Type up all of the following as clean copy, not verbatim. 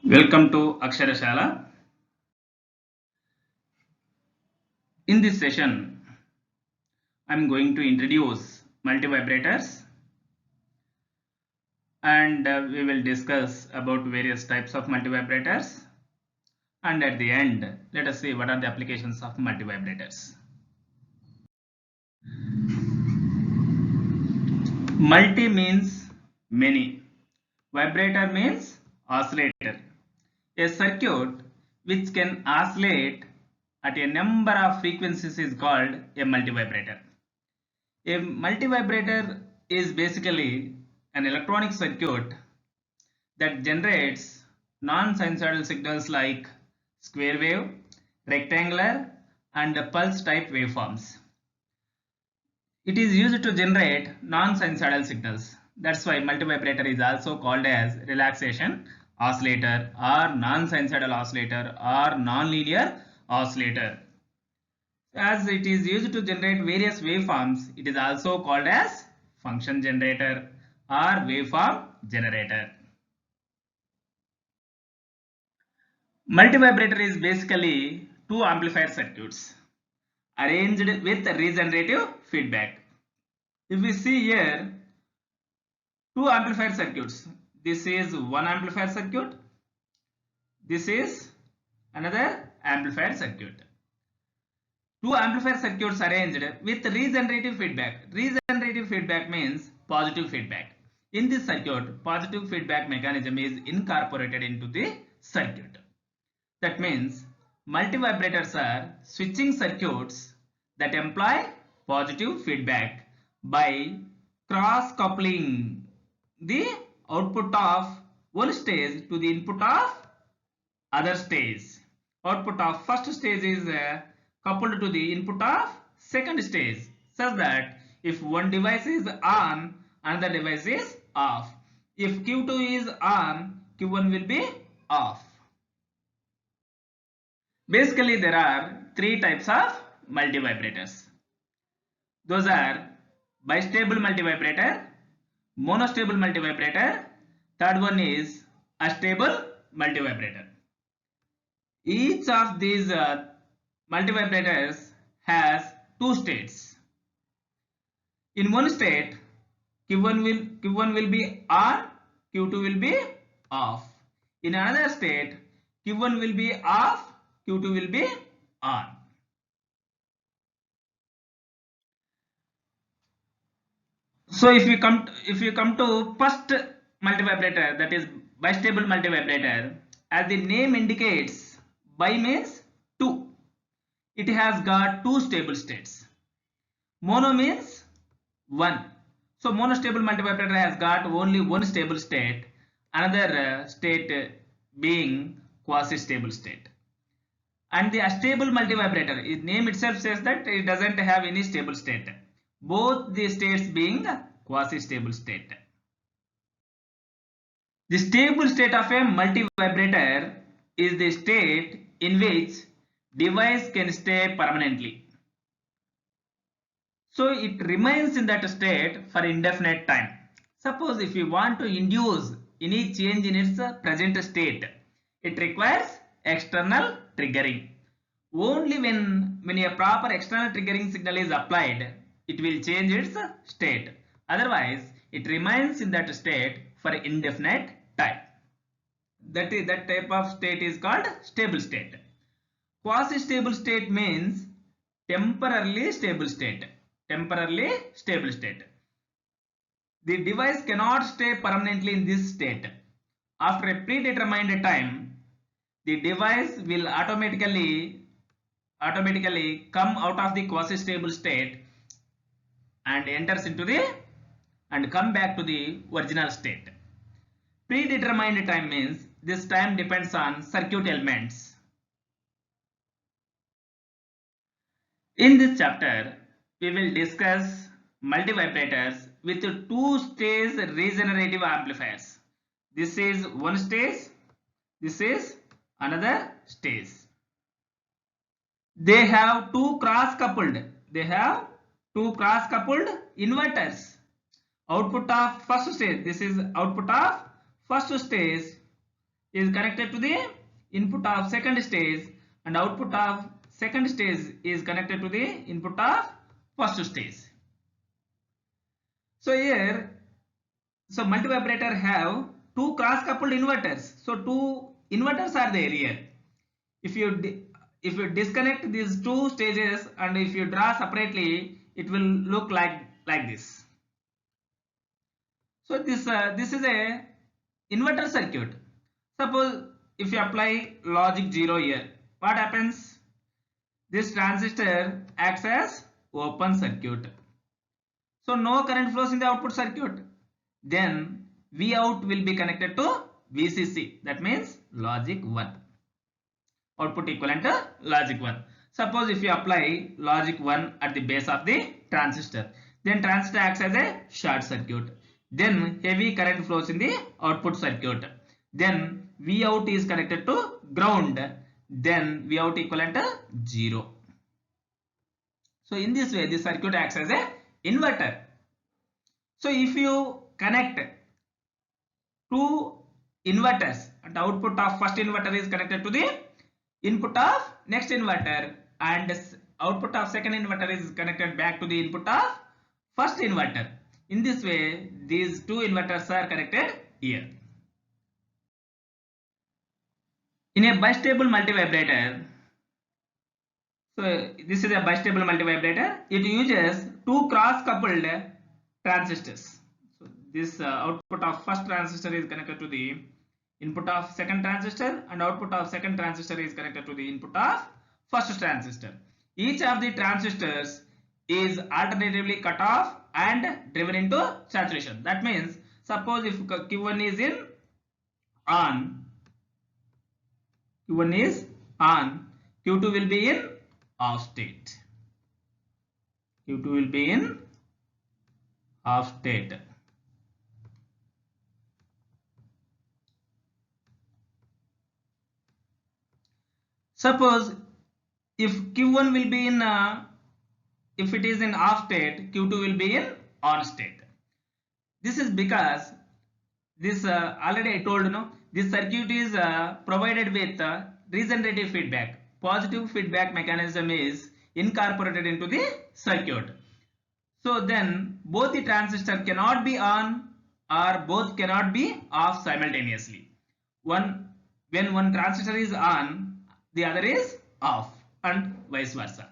Welcome to Aksharashala. In this session, I'm going to introduce multivibrators and we will discuss about various types of multivibrators, and at the end, let us see what are the applications of multivibrators. Multi means many. Vibrator means oscillator. A circuit which can oscillate at a number of frequencies is called a multivibrator. A multivibrator is basically an electronic circuit that generates non-sinusoidal signals like square wave, rectangular, and pulse type waveforms. It is used to generate non-sinusoidal signals. That's why multivibrator is also called as relaxation oscillator or non-sinusoidal oscillator or nonlinear oscillator. As it is used to generate various waveforms, it is also called as function generator or waveform generator. Multivibrator is basically two amplifier circuits arranged with regenerative feedback. If we see here, two amplifier circuits. This is one amplifier circuit. This is another amplifier circuit. Two amplifier circuits arranged with regenerative feedback. Regenerative feedback means positive feedback. In this circuit, positive feedback mechanism is incorporated into the circuit. That means multivibrators are switching circuits that employ positive feedback by cross coupling the output of one stage to the input of other stage. Output of first stage is coupled to the input of second stage, such that if one device is on, another device is off. If Q2 is on, Q1 will be off. Basically, there are three types of multivibrators. Those are bistable multivibrator, monostable multivibrator, third one is astable multivibrator. Each of these multivibrators has two states. In one state, Q1 will be on, Q2 will be off. In another state, Q1 will be off, Q2 will be on. So if you come to first multivibrator, that is bistable multivibrator, as the name indicates, bi means two. It has got two stable states. Mono means one. So monostable multivibrator has got only one stable state, another state being quasi-stable state. And the astable multivibrator, its name itself says that it doesn't have any stable state, both the states being quasi-stable state. The stable state of a multivibrator is the state in which device can stay permanently. So it remains in that state for indefinite time. Suppose if you want to induce any change in its present state, it requires external triggering. Only when a proper external triggering signal is applied, it will change its state. Otherwise, it remains in that state for indefinite time. That type of state is called stable state. Quasi-stable state means temporarily stable state. Temporarily stable state. The device cannot stay permanently in this state. After a predetermined time, the device will automatically come out of the quasi-stable state and enters into the and come back to the original state. Predetermined time means this time depends on circuit elements. In this chapter, we will discuss multivibrators with two-stage regenerative amplifiers. This is one stage, this is another stage. They have two cross-coupled inverters. Output of first stage, this is output of first stage is connected to the input of second stage, and output of second stage is connected to the input of first stage. So here, so multivibrator have two cross coupled inverters. So two inverters are there here. If you disconnect these two stages and if you draw separately, it will look like this. So this is a inverter circuit. Suppose if you apply logic 0 here, what happens? This transistor acts as open circuit. So no current flows in the output circuit. Then Vout will be connected to VCC. That means logic 1. Output equivalent to logic 1. Suppose if you apply logic 1 at the base of the transistor, then transistor acts as a short circuit. Then heavy current flows in the output circuit. Then Vout is connected to ground. Then Vout equivalent to 0. So in this way, this circuit acts as a inverter. So if you connect two inverters and the output of first inverter is connected to the input of next inverter and output of second inverter is connected back to the input of first inverter. In this way, these two inverters are connected here. In a bistable multivibrator, so this is a bistable multivibrator. It uses two cross-coupled transistors. So this output of first transistor is connected to the input of second transistor, and output of second transistor is connected to the input of first transistor. Each of the transistors is alternatively cut off and driven into saturation. That means, suppose if Q1 is in on, Q1 is on, Q2 will be in off state. Q2 will be in off state. Suppose if Q1 will be in, if it is in off state, Q2 will be in on state. This is because this already I told, this circuit is provided with regenerative feedback. Positive feedback mechanism is incorporated into the circuit. So then both the transistor cannot be on or both cannot be off simultaneously. When one transistor is on, the other is off, and vice versa.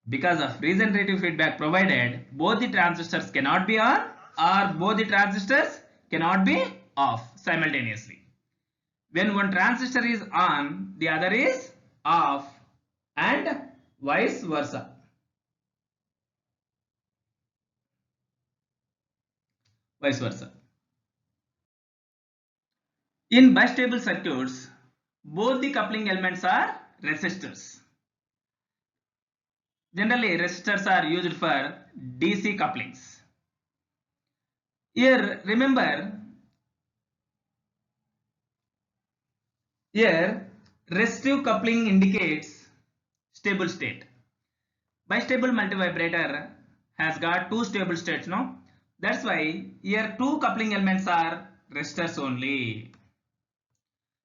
Because of regenerative feedback provided, both the transistors cannot be on or both the transistors cannot be off simultaneously. When one transistor is on, the other is off, and vice versa. Vice versa. In bistable circuits, both the coupling elements are resistors. Generally, resistors are used for DC couplings. Here, remember, here resistive coupling indicates stable state. Bistable multivibrator has got two stable states, no? That's why here two coupling elements are resistors only.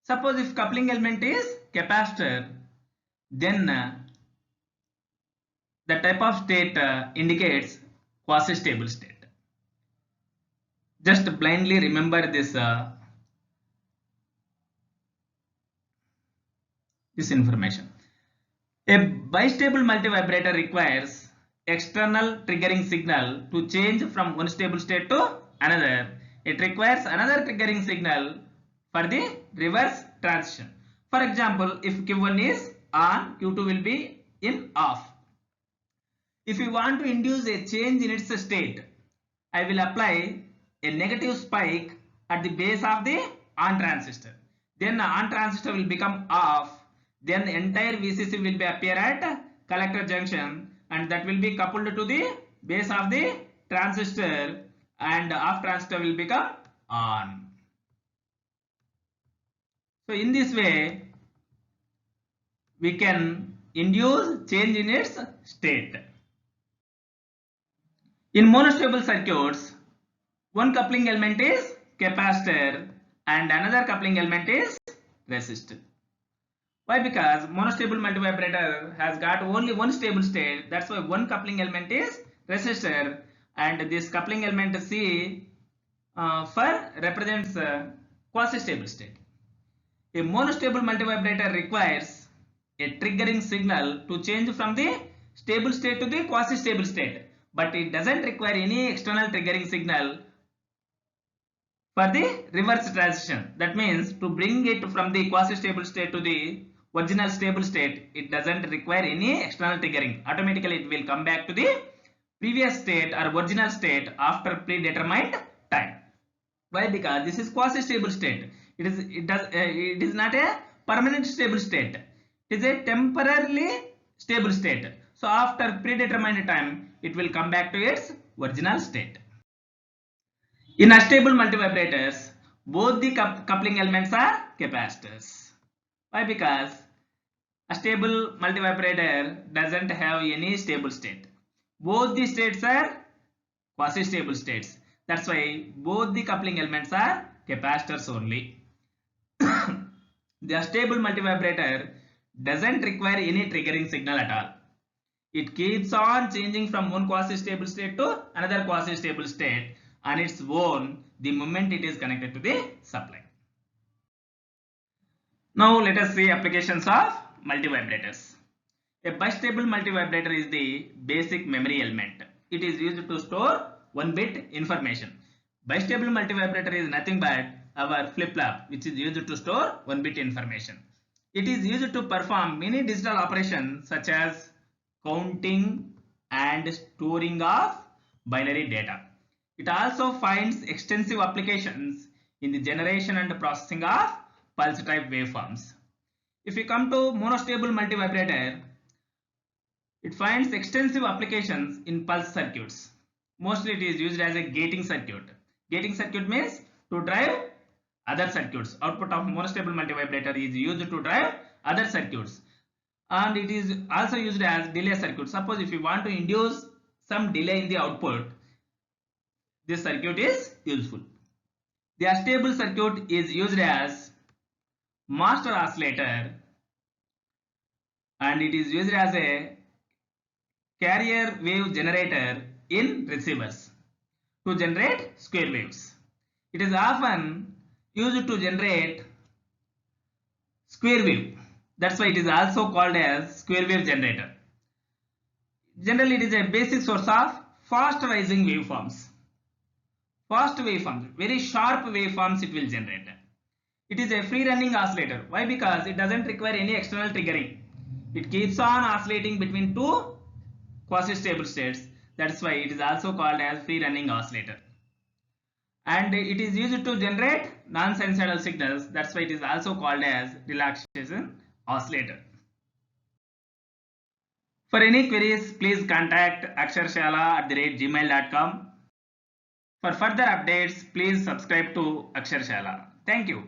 Suppose if coupling element is capacitor, then the type of state indicates quasi-stable state. Just blindly remember this information. A bistable multivibrator requires external triggering signal to change from one stable state to another. It requires another triggering signal for the reverse transition. For example, if Q1 is on, Q2 will be in off. If you want to induce a change in its state, I will apply a negative spike at the base of the on transistor. Then the on transistor will become off. Then the entire VCC will be appear at collector junction, and that will be coupled to the base of the transistor, and off transistor will become on. So in this way, we can induce change in its state. In monostable circuits, one coupling element is capacitor and another coupling element is resistor. Why? Because monostable multivibrator has got only one stable state. That's why one coupling element is resistor, and this coupling element C for represents quasi-stable state. A monostable multivibrator requires a triggering signal to change from the stable state to the quasi-stable state, but it doesn't require any external triggering signal for the reverse transition. That means to bring it from the quasi-stable state to the original stable state, it doesn't require any external triggering. Automatically it will come back to the previous state or original state after predetermined time. Why? Because this is quasi-stable state. It is not a permanent stable state. It is a temporarily stable state. So after predetermined time, it will come back to its original state. In unstable multivibrators, both the coupling elements are capacitors. Why? Because a stable multivibrator doesn't have any stable state. Both the states are quasi-stable states. That's why both the coupling elements are capacitors only. The stable multivibrator doesn't require any triggering signal at all. It keeps on changing from one quasi-stable state to another quasi-stable state on its own the moment it is connected to the supply. Now let us see applications of multivibrators. A bistable multivibrator is the basic memory element. It is used to store 1-bit information. Bistable multivibrator is nothing but our flip-flop, which is used to store 1-bit information. It is used to perform many digital operations such as counting and storing of binary data. It also finds extensive applications in the generation and processing of pulse type waveforms. If we come to monostable multivibrator, it finds extensive applications in pulse circuits. Mostly it is used as a gating circuit. Gating circuit means to drive other circuits. Output of monostable multivibrator is used to drive other circuits. And it is also used as delay circuit. Suppose if you want to induce some delay in the output, this circuit is useful. The unstable circuit is used as master oscillator, and it is used as a carrier wave generator in receivers to generate square waves. It is often used to generate square wave. That's why it is also called as square wave generator. Generally, it is a basic source of fast rising waveforms. Fast waveforms, very sharp waveforms it will generate. It is a free running oscillator. Why? Because it doesn't require any external triggering. It keeps on oscillating between two quasi-stable states. That's why it is also called as free running oscillator. And it is used to generate non-sinusoidal signals. That's why it is also called as relaxation oscillator. For any queries, please contact aksharshala@gmail.com. For further updates, please subscribe to Aksharshala. Thank you.